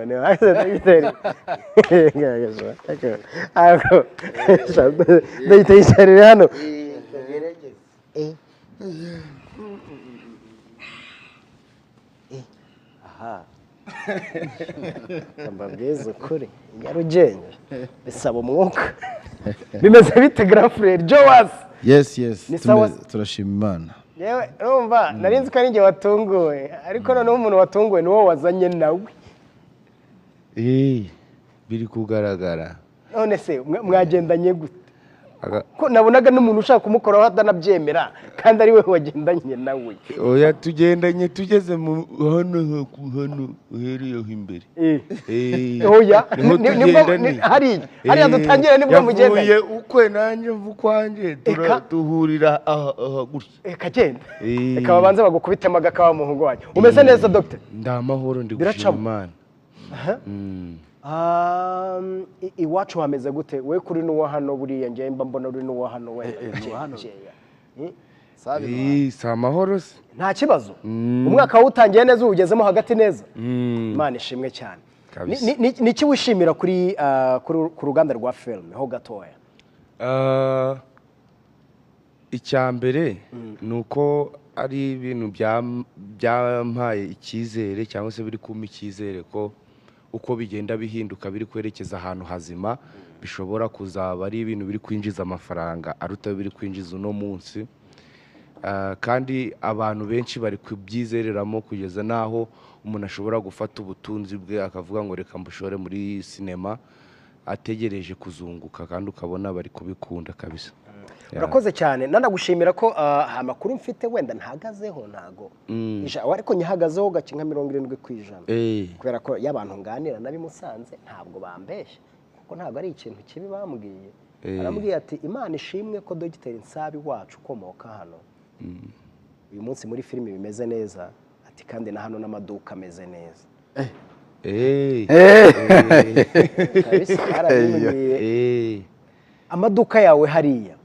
ne haize dogiteri ako dogiteri hano aha mbabwiza ukuri Nyarugenge bisaba umwuka bimeze bite grand frère Joas Yes turashima Imana yewe urumva narinzi ko ari nge watunguwe ariko none umuntu watunguwe ni wowe wazanye nawe biri kugaragara none se mwagendanye gute ko nabonaga n'umuntu ushaka kumukoraho atanabyemera kandi ari we wagendanye nawe oya tugendanye tugeze mu hano uheriyeho imbere oya hariya dutangira nibwo mugendanye yavuye ukwe nanjye mvukwanje duhurira aha gutya kagenda reka babanze bagukubitemo agakawa muhungu wanyu umeze neza Dr. ndamahoro ndi gushima Imana iwacu hameze gute we kuri n'uwa hano buriya njye mba mbona uri n'uwa hano we si amahoro se nta kibazo umwaka wawutangiye neza uwugezemo hagati neza Imana ishimwe cyane ni iki wishimira ku ruganda rwa filime ho gatoya icya mbere ni uko ari ibintu byampaye icyizere cyangwa se biri kumpa icyizere ko uko bigenda bihinduka biri kwerekeza ahantu hazima bishobora kuzaba ari ibintu biri kwinjiza amafaranga aruta biri kwinjiza uno munsi kandi abantu benshi bari kubyizereramo kugeza naho umuntu ashobora gufata ubutunzi bwe akavuga ngo reka mbushore muri sinema ategereje kuzunguka kandi ukabona bari kubikunda kabisa. Urakoze cyane nanagushimira ko amakuru mfite wenda ntagazeho ntago ariko nyihagazeho gake nka 70%, kubera ko y'abantu nganira nabimusanze ntabwo bambeshye kuko ntabwo ari ikintu kibi bambwiye. Arambwiye ati Imana ishimwe ko Dr. Nsabi wacu ukomoka hano uyu munsi muri filime bimeze neza, ati kandi na hano n'amaduka ameze neza. Amaduka yawe hariya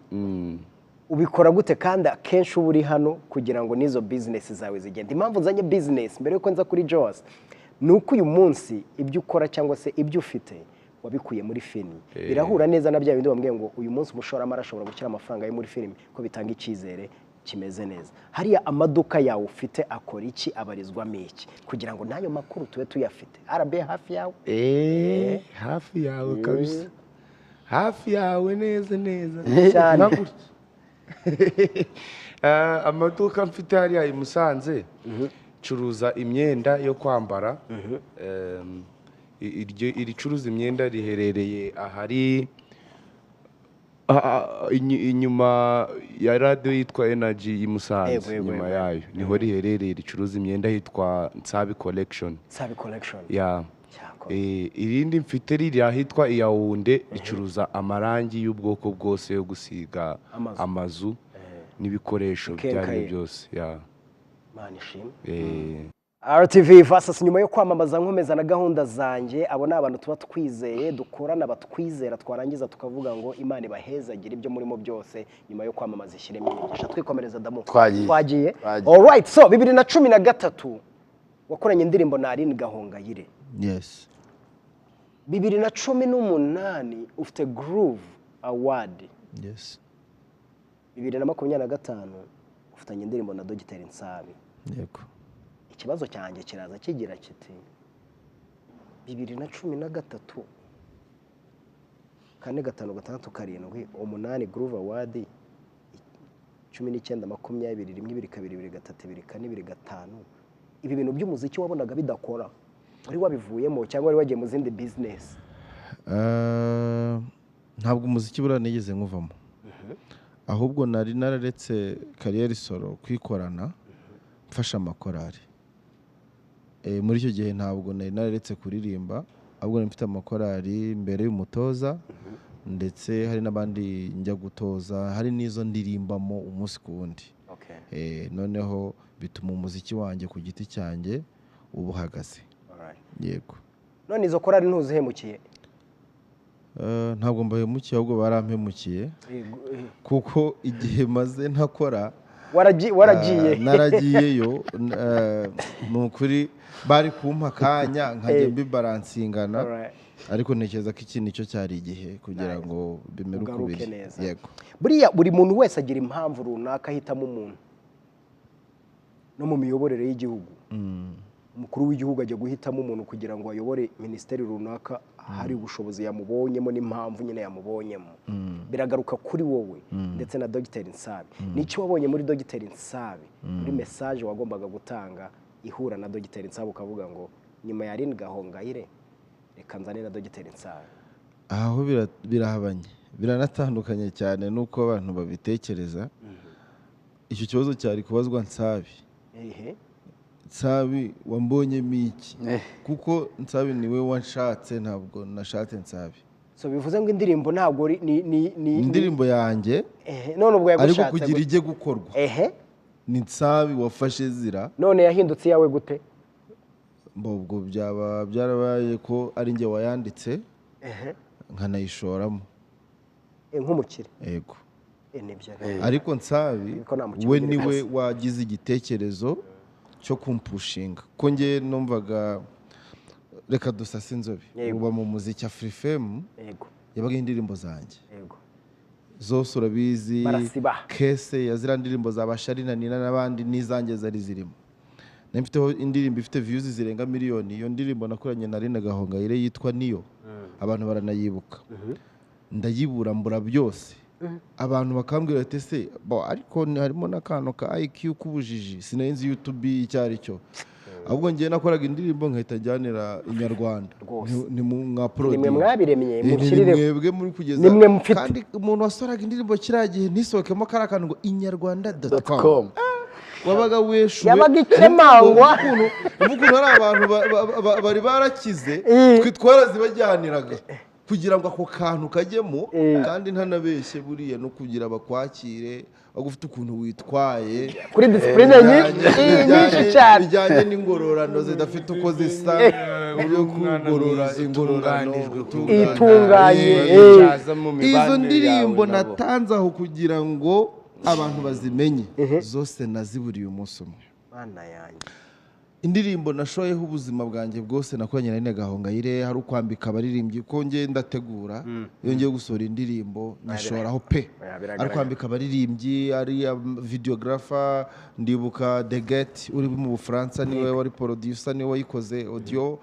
ubikora gute kandi akenshi uba uri hano kugira ngo nizo business zawe zigende? Impamvu nzanye business mbere yuko nza kuri Joas ni uko uyu munsi ibyo ukora cyangwa se ibyo ufite wabikuye muri filime birahura neza na bya bindi bambwiye ngo uyu munsi umushoramari ashobora gushyira amafaranga yo muri filime ko bitanga icyizere kimeze neza. Hariya amaduka yawe ufite akora iki, abarizwamo iki kugira ngo nayo makuru tube tuyafite? RB hafi yawe? Hafi yawe kabisa, hafi yawe neza cyane. Amaduka mfite hariya i Musanze curuza imyenda yo kwambara. Iri curuza imyenda riherereye ahari inyuma ya radio yitwa Energy i Musanze, inyuma yayo niho riherereye ricuruza imyenda yitwa Nsabi Collection. Yeah. Irindi mfite riri ahitwa Yaounde ricuruza amarangi y'ubwoko bwose yo gusiga amazu n'ibikoresho byari byose. Imana ishimwe. RTV versus nyuma yo kwamamaza nkomeza na gahunda zanjye, abo ni abantu tuba twizeye dukorana batwizera twarangiza tukavuga ngo Imana ibahezagira ibyo murimo byose nyuma yo kwamamaza ishyiremo imigisha. Twikomereza Damu twagiye. Alright, so 2013 wakoranye indirimbo na Aline Gahongayire. Yes. 2018 ufite Groove Award. Yes. 2025 ufitanye indirimbo na Dr. Nsabi. Yego. Ikibazo cyanjye kiraza kigira kiti 2013 kane gatanu gatandatu karindwi 8 Groove Award 19 20 1 2 2 3 2 4 2 5 ibi bintu by'umuziki wabonaga bidakora wari wabivuyemo cyangwa wari wagiye mu zindi business? Ntabwo umuziki buranigeze nkuvamo, ahubwo nari nararetse career solo kwikorana mfasha amakorari. Muri icyo gihe ntabwo nari nararetse kuririmba, ahubwo mfite amakorari mbere y'umutoza ndetse hari n'abandi njya gutoza, hari n'izo ndirimbamo umunsi ku wundi. Noneho bituma umuziki wanjye ku giti cyanjye ubuhagaze. Yego. None izo korari ntuzihemukiye? Ntabwo mbahemukiye, ahubwo barampemukiye kuko igihe maze ntakora waragiye naragiyeyo ni ukuri bari kumpa akanya nkajya mbibaransingana ariko ntekereza ko iki nicyo cyari igihe kugira ngo bimere uko biri yego buriya buri muntu wese agira impamvu runaka ahitamo umuntu no mu miyoborere y'igihugu umukuru w'igihugu ajya guhitamo umuntu kugira ngo ayobore minisiteri runaka hari ubushobozi yamubonyemo n'impamvu nyine yamubonyemo biragaruka kuri wowe ndetse na Dr Nsabi nicyo wabonye muri Dr Nsabi muri message wagombaga gutanga ihura na Dr Nsabi ukavuga ngo nyuma ya Aline Gahongayire reka nzane na Dr Nsabi aho birahabanye biranatandukanye cyane nuko abantu babitekereza icyo kibazo cyari kubazwa Nsabi Nsabi wambonyemo iki kuko Nsabi niwe wanshatse ntabwo nashatse Nsabi so bivuze ngo indirimbo ntabwo ni indirimbo yanjye none ubwo yagushatse ariko kugira ijye gukorwa ni Nsabi wafashe zira none yahindutse yawe gute ubwo byaba byarabaye ko ari njye wayanditse nkanayishoramo nk'umukire yego ariko Nsabi we niwe wagize igitekerezo cyo kumpushinga ko nge numvaga reka dusase inzobe uba mu muziki Afrifame yabaga indirimbo zanjye zose urabizi kese yazira ndirimbo za Bashari na Nina n'abandi n'izanjye zari zirimo nemfiteho indirimbo ifite views zirenga miliyoni iyo ndirimbo nakoranye na Aline Gahongayire yitwa Niyo abantu baranayibuka ndayibura mbura byose abantu bakambwira ati se ariko harimo n'akantu ka IQ kubujiji sinenzi YouTube icyari cyo ahubwo ngiye nakoraga indirimbo nkahita jyanira inyarwanda ni mu product nimwe mwabiremye mushyirire mwebwe muri kugeza kandi umuntu wasoraga indirimbo kiragiye ntisokemo karakantu ngo inyarwanda.com wabaga weshuwe yabaga ikemangwa ukuntu ari abantu bari barakize twitwara zibajyaniraga kugira ngo ako kantu kajyemo kandi ntanabeshye buriya no kugira bakwakire bagufite ukuntu witwaye kuri discipline nyinshi cyane bijyanye n'ingororano zidafite uko zisa byo kugorora ingororano itunganye izo ndirimbo natanze aho kugira ngo abantu bazimenye zose naziburiye umunsi umwe mana yanjye indirimbo nashoyeho ubuzima bwanjye bwose nakoranye na Aline Gahongayire hari ukwambika abaririmbyi ko nge ndategura iyo ngiye gusohora indirimbo nyishoraho pe ari kwambika abaririmbyi ari videographer ndibuka The Get uri mu Bufaransa niwe wari producer niwe wayikoze audio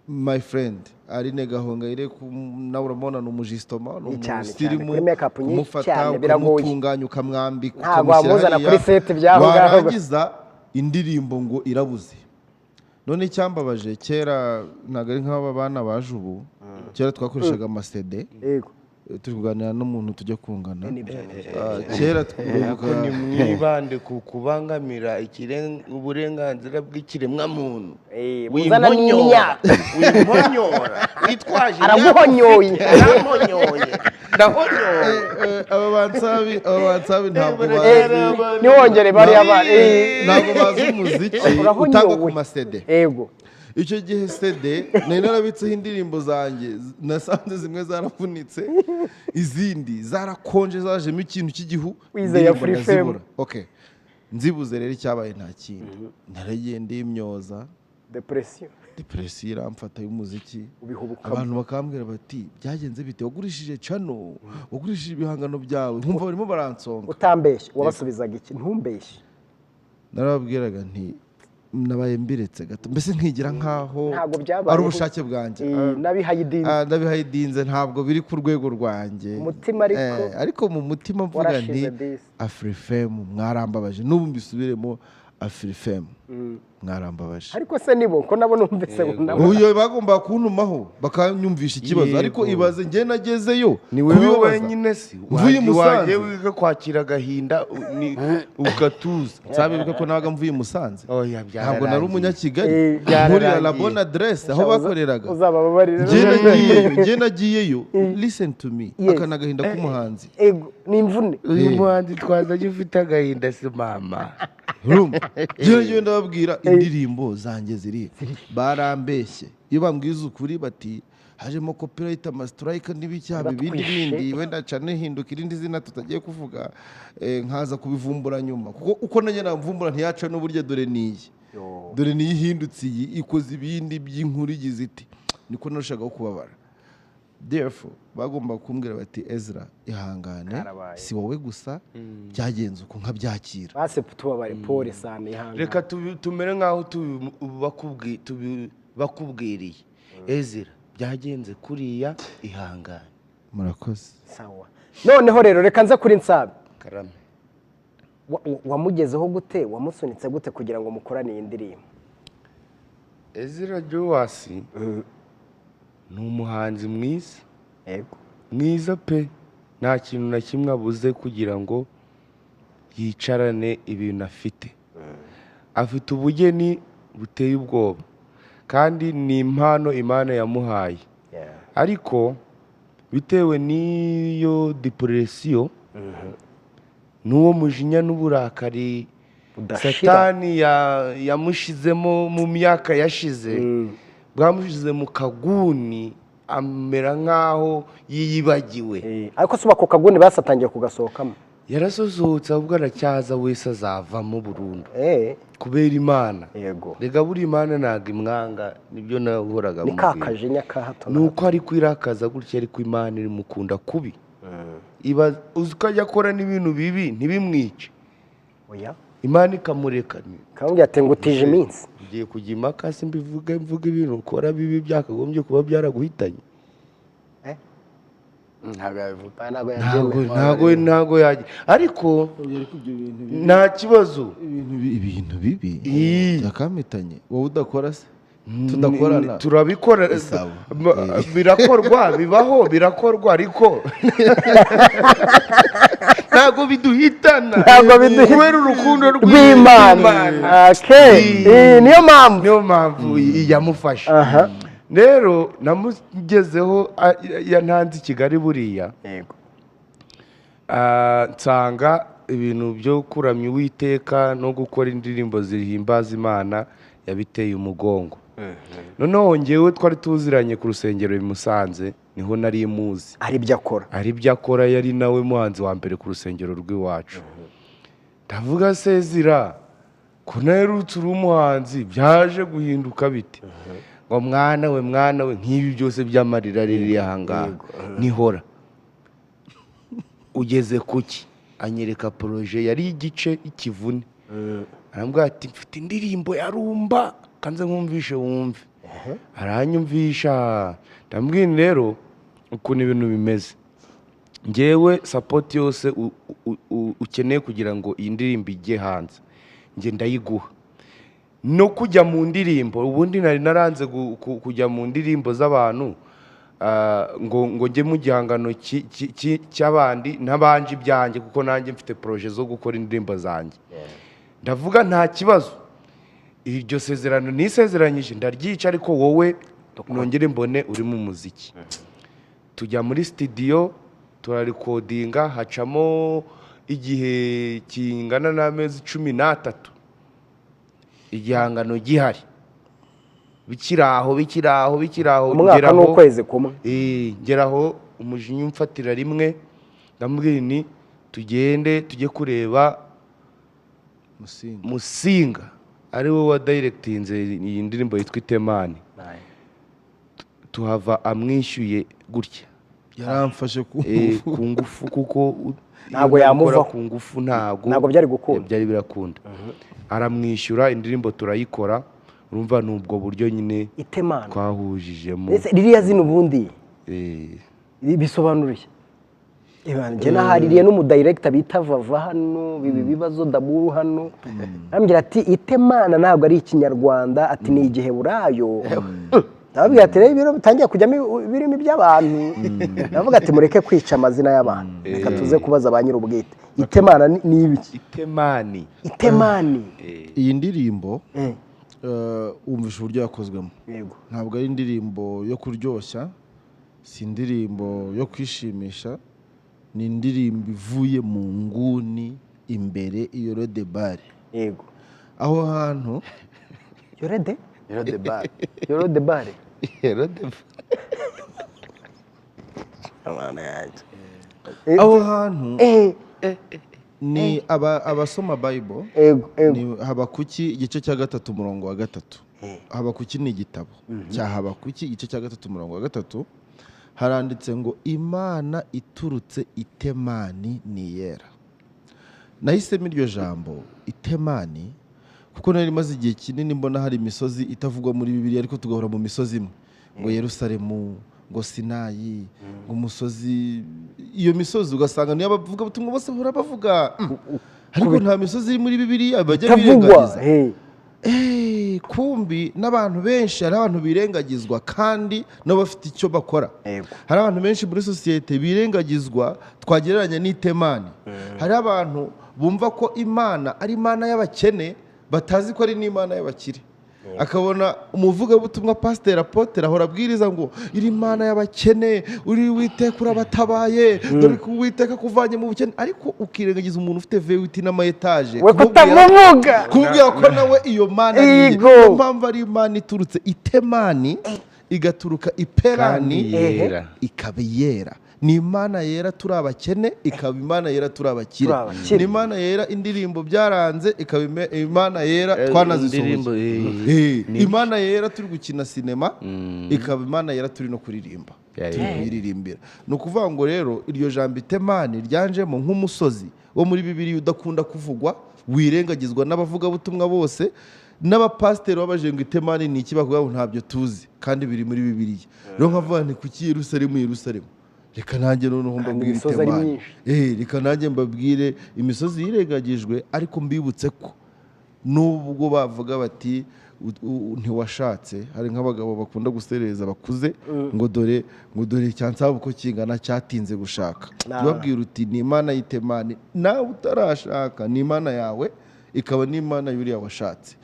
my friend Aline Gahongayire nawe uramubona ni umujistoma ni umusirimu kumufata ukamutunganya ukamwambika ntabwo wamuzana kuri set byabo warangiza indirimbo ngo irabuze none icyambabaje kera ntago ari nk'aba bana baje ubu kera twakoreshaga amasede turi kuganira n'umuntu tujya kungana kera twibuka ni mwibande ku kubangamira uburenganzira bw'ikiremwa muntu wimonyora witwaje aramuhonyoye aba bansabi ntabwo bazi niwongere bariya ntabwo bazi umuziki utangwa ku masede yego icyo gihe CD nari narabitseho indirimbo zanjye nasanze zimwe zaravunitse izindi zarakonje zajemo ikintu cy'igihu wizeye Afrifame nzibuze rero icyabaye nta kintu naragiye ndimyoza depression iramfata y'umuziki abantu bakambwira bati byagenze bite wagurishije channel wagurishije ibihangano byawe nkumva barimo baransonga utambeshye wabasubizaga iki ntumbeshye narababwiraga nti nabaye mbiretse gato mbese nkigira nkaho ari ubushake bwanjye nabihaye idinze ntabwo biri ku rwego rwanjye umutima ariko mu mutima mvuga nti Afrifame mwarambabaje n'ubu mbisubiremo Afrifame mwarambabaje ariko se nibo ko nabo numvise uyo bagomba kuntumaho bakanyumvisha ikibazo ariko ibaze nge nagezeyo ni wewe wenyine si mvuye Musanze wiga kwakira gahinda ugatuza nsabe ko naga mvuye Musanze ntabwo nari umunyakigali muri la bonne adresse aho bakoreraga nge nagiyeyo listen to me akana gahinda k'umuhanzi ni imvune uyu muhanzi twazanye ufite agahinda si mama nge ndababwira indirimbo zanjye ziri barambeshye iyo bambwiza ukuri bati harimo copyright amastrike n'ibicyaha bindi wenda cyane hinduka irindi zina tutagiye kuvuga nkaza kubivumbura nyuma kuko uko nanjye namvumbura ntiyaca n'uburyo dore niyi ihindutse iyi ikoze ibindi by'inkuru igize iti niko narushagaho kubabara. Therefore bagomba kumbwira bati Ezra ihangane si wowe gusa byagenze uko nkabyakira base tubabare pole sana ihangane reka tumere nkaho bakubwiriye Ezra byagenze kuriya ihangane. Murakoze. Sawa. Noneho rero reka nza kuri Nsabi. Karame. Wamugezeho gute wamusunitse gute kugira ngo mukorane iyi ndirimbo? Ezra Joas ni umuhanzi mwiza. Yego. Mwiza pe nta kintu na kimwe abuze kugira ngo yicarane ibintu afite. Afite ubugeni buteye ubwoba kandi ni impano Imana yamuhaye. Ariko bitewe n'iyo depression n'uwo mujinya n'uburakari Satani yamushizemo mu myaka yashize bwamushize mu kaguni amera nkaho yiyibagiwe. Ariko suba ko kaguni basatangiye kugasohokamo yarasosohotse ahubwo aracyaza wese azavamo burundu kubera Imana. Yego. Rega buri Imana ntago imwanga nibyo nahoraga mu kakaje nyakahato nuko ari kwirakaza gutya ariko Imana iri mukunda kubi. Iba uzukajya akora n'ibintu bibi ntibimwice. Oya Imana ikamureka kandi yatengutije iminsi ugiye kujya impaka mvuga ibintu ukora bibi byakagombye kuba byaraguhitanye. Ntago yaje ariko nta kibazo ibintu bibi byakamitanye wowe udakora se tudakorana turabikora birakorwa bibaho birakorwa ariko ntago biduhitana kubera urukundo rw'Imana. Niyo mpamvu yamufasha. Rero namugezeho yantanze i Kigali buriya nsanga ibintu byo kuramya Uwiteka no gukora indirimbo zihimbaza Imana yabiteye umugongo. Noneho ngewe twari tuziranye ku rusengero i Musanze niho nari muzi ari byo akora yari nawe muhanzi wa mbere ku rusengero rw'iwacu. Ndavuga Ezra ko naherutse uri umuhanzi byaje guhinduka bite ngo mwana we nk'ibi byose by'amarira riri ahangaha nihora ugeze kuki anyereka projet yari igice ikivune arambwira ati mfite indirimbo ya rumba kanze nkumvishe wumve aranyumvisha ndambwira rero ukuntu ibintu bimeze ngewe support yose ukeneye kugira ngo iyi ndirimbo ijye hanze nge ndayiguha no kujya mu ndirimbo ubundi nari naranze kujya mu ndirimbo z'abantu ngo njye mu gihangano cy'abandi ntabanje ibyanjye kuko nanjye mfite projet zo gukora indirimbo zanjye. Ndavuga nta kibazo iryo sezerano nisezeranyije ndaryica ariko wowe nongere mbone uri mu muziki. Tujya muri studio turarikodinga hacamo igihe kingana n'amezi 13 igihangano gihari bikiraho umwaka n'ukwezi kumwe ngeraho umujinya umfatira rimwe ndamubwira ni tugende tujye kureba Musinga ari we wa directinze iyi ndirimbo yitwa Itemani. Tuhava amwishyuye gutya yaramfashe ku ngufu kuko ntago yamuva ku ngufu ntago byari gukunda byari birakunda. Aramwishyura indirimbo turayikora urumva nubwo buryo nyine Itemani twahujijemo. Ririya zino ubundi bisobanuriye njye nahaririye n'umudirector bita Vava hano bibi bibazo Daburu hano ambwira ati Itemana ntabwo ari ikinyarwanda ati ni igiheburayo. Nababwira ati rero ibiro bitangiye kujyamo birimo iby'abantu navuga ati mureke kwica amazina y'abantu reka tuze kubaza ba nyir'ubwite Itemana ni ibiki Itemani iyi ndirimbo wumvisha uburyo yakozwemo ntabwo ari indirimbo yo kuryoshya si indirimbo yo kwishimisha ni indirimbo ivuye mu nguni imbere iyo de bare aho hantu Yoro de bare aho hantu ni abasoma Bible ni Habakuki igice cya 3 umurongo wa 3. Habakuki ni igitabo cya Habakuki igice cya 3 umurongo wa 3 haranditse ngo Imana iturutse Itemani ni yera. Nahisemo iryo jambo Itemani kuko nari maze igihe kinini mbona hari imisozi itavugwa muri Bibiliya ariko tugahora mu misozi imwe ngo Yerusalemu, ngo Sinayi, ngo umusozi. Iyo misozi ugasanga niyo abavuga butumwa bose bahora bavuga, ariko nta misozi iri muri Bibiliya bajya birengagiza. Kumbi n'abantu benshi hari abantu birengagizwa kandi nabo bafite icyo bakora. Hari abantu benshi muri societe birengagizwa twagereranya n'Itemani. Hari abantu bumva ko Imana ari Imana y'abakene batazi ko ari n'Imana y'abakire. Akabona umuvugabutumwa pasteur apotre ahora abwiriza ngo iri Imana y'abakene, uri Uwiteka urabatabaye, dore ko Uwiteka kuvanye mu bukene, ariko ukirengagiza umuntu ufite V8 n'ama etage we kutamuvuga kubwira ko nawe iyo Mana niyo mpamvu ari Imana iturutse Itemani igaturuka Iperani ikaba yera. Ni Imana yera turi abakene, ikaba Imana yera turi abakire. Ni Imana yera indirimbo byaranze, ikaba Imana yera twanazisohoye. Imana yera turi gukina sinema, ikaba Imana yera turi no kuririmba, tuyiririmbira. No kuvuga ngo rero iryo jambo Itemani ryanjemo nk'umusozi wo muri Bibiliya udakunda kuvugwa, wirengagizwa n'abavuga butumwa bose n'abapasiteri babajenga Itemani ni iki bavuga ngo ntabyo tuzi kandi biri muri Bibiliya. Rero nkavuga nti kuki Yerusalemu reka nanjye noneho mbabwire Itemani. Reka nanjye mbabwire imisozi yirengagijwe, ariko mbibutse ko nubwo bavuga bati ntiwashatse, hari nk'abagabo bakunda gusereza bakuze ngo dore cyansaba uko kingana cyatinze gushaka. Babwira uti ni Imana y'Itemani, nawe utarashaka ni Imana yawe, ikaba ni Imana y'uriya washatse.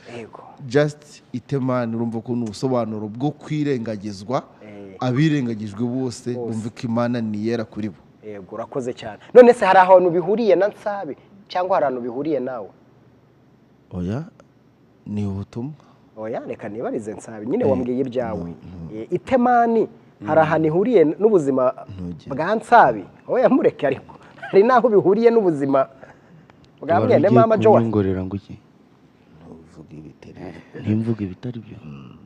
Just Itemani urumva ko ni ubusobanuro bwo kwirengagizwa, abirengagijwe bose bumva ko Imana ni yera kuri bo. Yego, urakoze cyane. None se hari ahantu bihuriye na Nsabe cyangwa hari ahantu bihuriye nawe? Oya, ni ubutumwa. Oya, reka nibarize Nsabe nyine wambwiye ibyawe. Itemani hari ahantu ihuriye n'ubuzima bwa Nsabe? Oya, mureke ariko hari naho bihuriye n'ubuzima bwa mwene mama Joa. Ngorera ngo iki? Ntimvuga ibitari byo.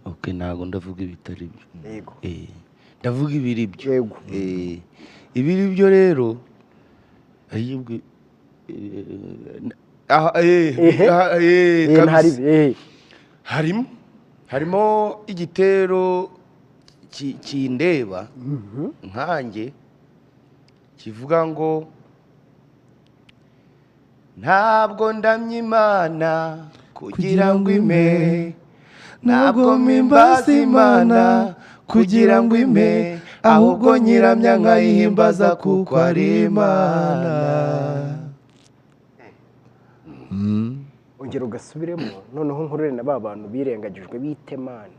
Okay, nago ndavuga ibitari byo. Yego. Ndavuga ibiri byo. Yego. Ibiri byo rero ayibwe harimo igitero kindeba nkanjye kivuga ngo ntabwo ndamya Imana kugira ngo ime, ntabwo mpimbaza Imana kugira ngo ime, ahubwo nyiramya nkayihimbaza kuko ari Imana. Ongera ugasubiremo noneho nkurure na ba bantu birengagijwe b'Itemani.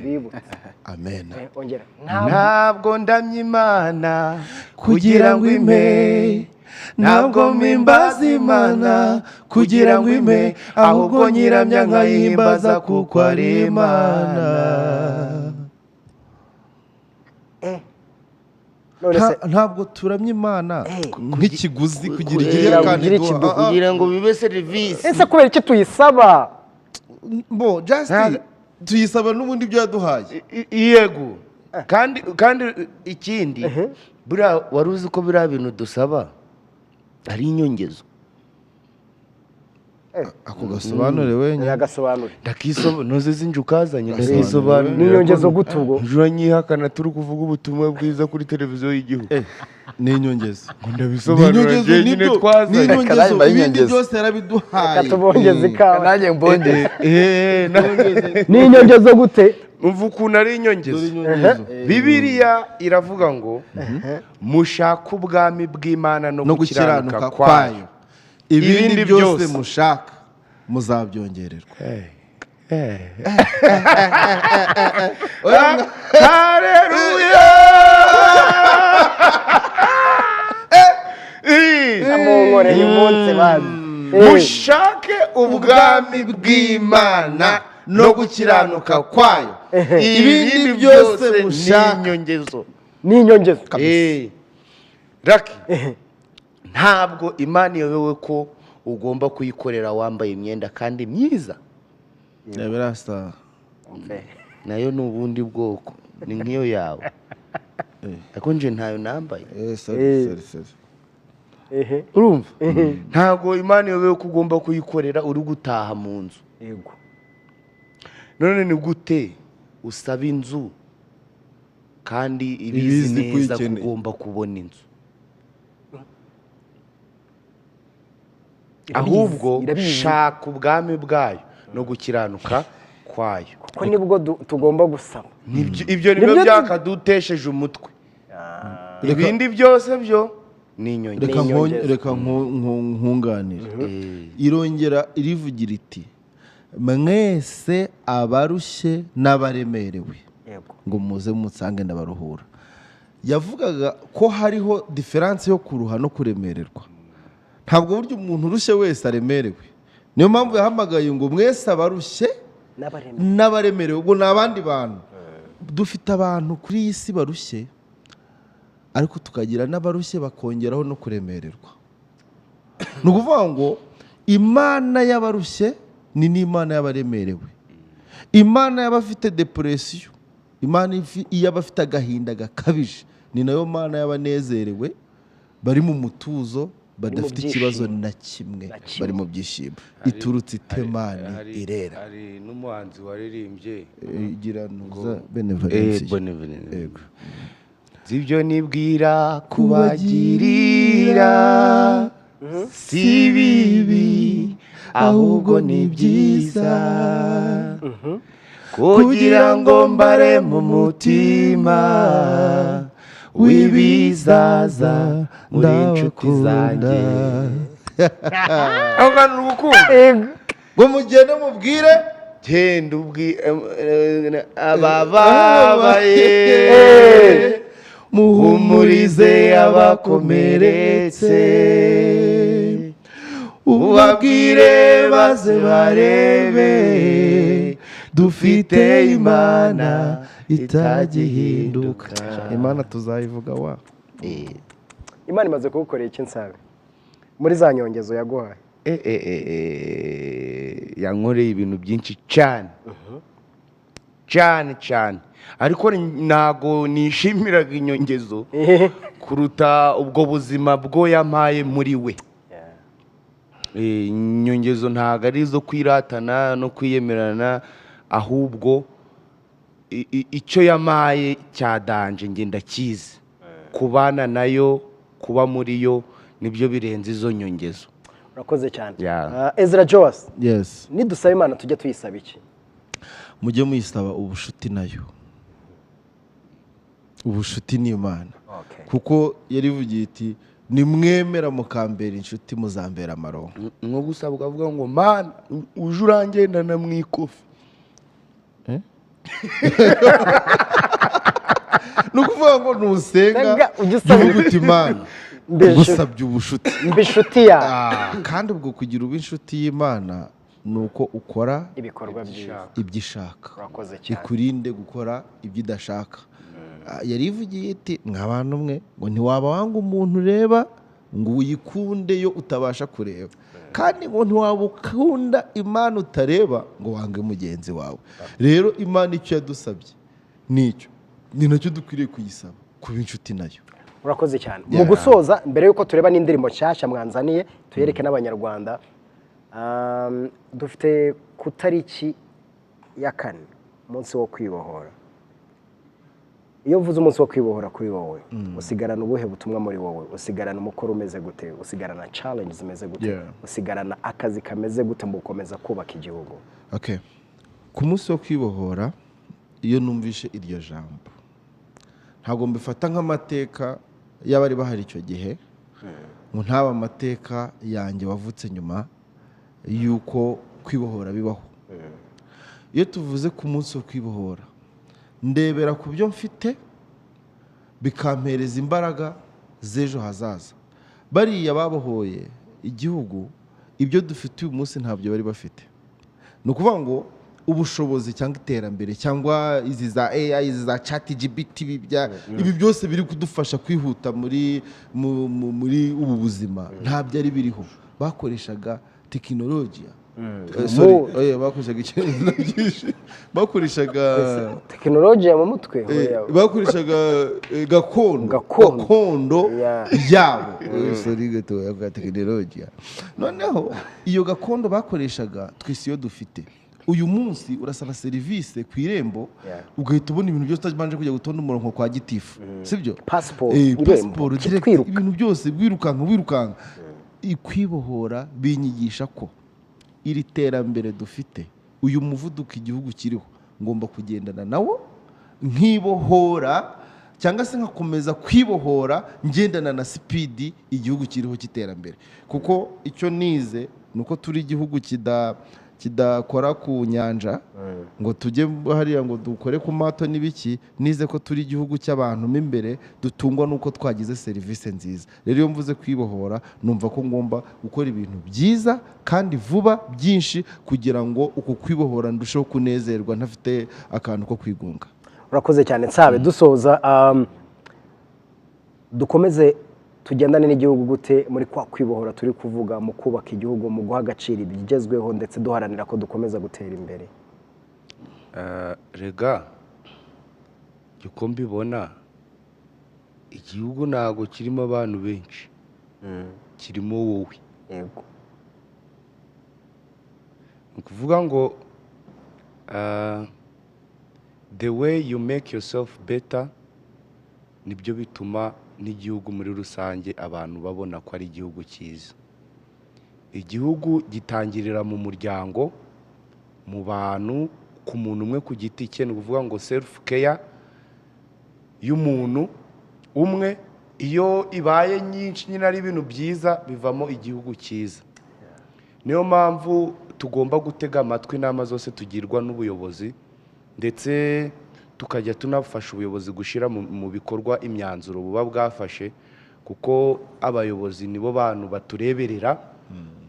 Bibutse. Amen. Ongera. Ntabwo ndamya Imana kugira ngo ime, ntabwo mpimbaza Imana kugira ngo ime, ahubwo nyiramya nkayihimbaza kuko ari Imana. Ntabwo turamya Imana nk'ikiguzi kugira kandi kugira ngo bibe serivisi. Ese kubera iki tuyisaba? Bo just tuyisaba n'ubundi byaduhaye. Yego. Kandi ikindi bura waruzi ko bira bintu dusaba ari inyongezo. Ako gasobanure wenyine. Yagasobanure. Ndakisoba noze zinjukazanye ndakisobanure. N'inyongezo gutubwo. Njura nyihakana turi kuvuga ubutumwa bwiza kuri televiziyo y'igihugu. Ni inyongezo. Ndabisobanura je nyine twazanye. Ni inyongezo ibindi byose yarabiduhaye. Katubongeze ikawa. Nanjye mbonge. Ni inyongezo gute? Umva ukuntu ari inyongezo. Bibiliya iravuga ngo mushaka ubwami bw'Imana no gukiranuka kwayo, ibindi byose mushaka muzabyongererwa. Haleluya. Amongoreye umunsi bazi. Mushake ubwami bw'Imana no gukiranuka kwayo, ibindi byose mushaka n'inyongezo. N'inyongezo. Raki ntabwo Imana iyobewe ko ugomba kuyikorera wambaye imyenda kandi myiza. birasa Nayo ni ubundi bwoko, ni nk'iyo yawe. Ariko nje ntayo nambaye. sorry. Urumva? Ntabwo Imana iyobewe ko ugomba kuyikorera uri gutaha mu nzu. Yego. None ni gute usaba inzu kandi ibizi neza ko ugomba kubona inzu? Ahubwo shaka ubwami bwayo no gukiranuka kwayo. Kuko nibwo tugomba gusaba. Ibyo nibyo byakadutesheje umutwe. Ibindi byose byo ni inyongera. Reka nkunganire. Irongera irivugira iti mwese abarushye n'abaremerewe ngo muze mutsange ndabaruhura. Yavugaga ko hariho diferanse yo kuruha no kuremererwa. Ntabwo buryo umuntu urushye wese aremerewe. Niyo mpamvu yahamagaye ngo mwese abarushye n'abaremerewe. Ubwo ni abandi bantu. Dufite abantu kuri iyi si barushye, ariko tukagira n'abarushye bakongeraho no kuremererwa. Ni ukuvuga ngo Imana y'abarushye ni n'Imana y'abaremerewe. Imana y'abafite depression, Imana y'abafite agahinda gakabije, ni nayo Mana y'abanezerewe bari mu mutuzo, badafite ikibazo na kimwe, bari mu byishimo. Iturutse itemani irera. Hari n'umuhanzi waririmbye igira nuza benevolence. Yego. Zibyo nibwira kubagirira si bibi ahubwo ni byiza, kugira ngo mbare mu mutima w'ibizaza muri inshuti zanjye. Aho ngana urukundo ngo mugende mubwire genda ubwire abababaye, muhumurize abakomeretse, ubabwire baze barebe dufite Imana itagihinduka. Imana tuzayivuga wa. Imana imaze kugukorera iki nsabe muri za nyongezo yaguhaye? Yankoreye ibintu byinshi cyane cyane, ariko ntago nishimiraga inyongezo kuruta ubwo buzima bwo yampaye muri we. Inyongezo ntago ari izo kwiratana no kwiyemerana, ahubwo icyo yamaye cyadanje nge ndakizi. Kubana nayo, kuba muri yo, nibyo birenze izo nyongezo. Urakoze cyane. Ezra Joas, yes, nidusaba Imana tujya tuyisaba iki? Mujye muyisaba ubushuti nayo. Ubushuti ni Imana. Kuko yarivugiye iti nimwemera mukambera inshuti muzambera amaronko. Nko gusaba ukavuga ngo Mana uje urangendana mu ikofi. Nukuvuga ngo nusenga uvuga uti Imana gusabye ubushuti mbishuti ya. Kandi ubwo kugira ubushuti y'Imana nuko ukora ibikorwa byiza ibyishaka. Urakoze cyane. Ikurinde gukora ibyidashaka. Yarivugiye iti nk'abantu mwe ngo ntiwaba wanga umuntu ureba ngo uyikunde yo utabasha kureba, kandi ngo ntiwaba ukunda Imana utareba ngo wange mugenzi wawe. Rero Imana icyo yadusabye nicyo, ni nacyo dukwiriye kuyisaba, kuba inshuti nayo. Urakoze cyane. Mu gusoza, mbere yuko tureba n'indirimbo nshyashya mwanzaniye tuyereke n'abanyarwanda, dufite ku tariki ya 4 umunsi wo kwibohora. Iyo uvuze umunsi wo kwibohora kuri wowe, usigarana ubuhe butumwa muri wowe? Usigarana umukoro umeze gute? Usigarana challenge zimeze gute? Usigarana akazi kameze gute mu gukomeza kubaka igihugu? Okay. Ku munsi wo kwibohora, iyo numvishe iryo jambo, ntabwo mbifata nk'amateka y'abari bahari icyo gihe, ngo ntaba amateka yanjye wavutse nyuma yuko kwibohora bibaho. Iyo tuvuze ku munsi wo kwibohora, ndebera ku byo mfite bikampereza imbaraga z'ejo hazaza. Bariya babohoye igihugu, ibyo dufite uyu munsi ntabyo bari bafite. Ni ukuvuga ngo ubushobozi cyangwa iterambere cyangwa izi za AI izi za ChatGPT ibi byose biri kudufasha kwihuta muri ubu buzima nta byari biriho bakoreshaga tekinolojiya bakoreshaga ikintu byinshi bakoreshaga tekinolojiya mu mutwe bakoreshaga gakondo yabo sorry gato ya tekinolojiya noneho iyo gakondo bakoreshaga twese iyo dufite uyu munsi urasaba serivisi ku irembo ugahita ubona ibintu byose utabanje kujya gutonda umurongo kwa gitifu sibyo passport ibintu byose wirukanka ikwibohora binyigisha ko iri terambere dufite uyu muvuduko igihugu kiriho ngomba kugendana nawo nkibohora cyangwa se nkakomeza kwibohora ngendana na speed igihugu kiriho cy'iterambere kuko icyo nize nuko turi igihugu kidakora ku nyanja ngo tujye hariya ngo dukore ku mato n'ibiki nize ko turi igihugu cy'abantu mo imbere dutungwa nuko twagize serivisi nziza rero iyo mvuze kwibohora numva ko ngomba gukora ibintu byiza kandi vuba byinshi kugira ngo uku kwibohora ndusheho kunezerwa ntafite akantu ko kwigunga. Urakoze cyane Nsabe dusoza dukomeze tugendane n'igihugu gute muri kwa kwibohora turi kuvuga mu kubaka igihugu mu guha agaciro ibigezweho ndetse duharanira ko dukomeza gutera imbere. Rega uko mbibona igihugu ntago kirimo abantu benshi kirimo wowe yego ukuvuga ngo the way you make yourself better nibyo bituma n'igihugu muri rusange abantu babona ko ari igihugu cyiza. Igihugu gitangirira mu muryango mu bantu ku muntu umwe ku giti cye ni ukuvuga ngo self care y'umuntu umwe iyo ibaye nyinshi nyine ari ibintu byiza bivamo igihugu cyiza. Niyo mpamvu tugomba gutega amatwi inama zose tugirwa n'ubuyobozi ndetse tukajya tunafasha ubuyobozi gushyira mu bikorwa imyanzuro buba bwafashe kuko abayobozi nibo bantu batureberera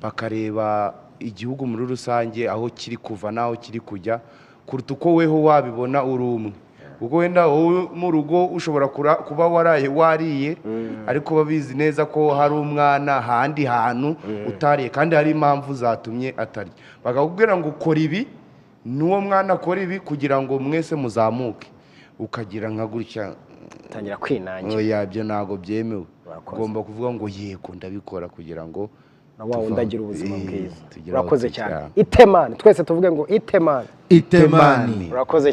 bakareba igihugu muri rusange aho kiri kuva n'aho kiri kujya kuruta uko weho wabibona uri umwe kuko wenda wowe mu rugo ushobora kuba wariye ariko babizi neza ko hari umwana handi hantu utariye kandi hari impamvu zatumye atarya bakakubwira ngo ukora ibi n'uwo mwana akora ibi kugira ngo mwese muzamuke ukagira nka gutya tangira kwinangira oya byo ntago byemewe ugomba kuvuga ngo yego ndabikora kugira ngo wawe ndagira ubuzima bwiza. Urakoze cyane Itemani twese tuvuge ngo Itemani Urakoze.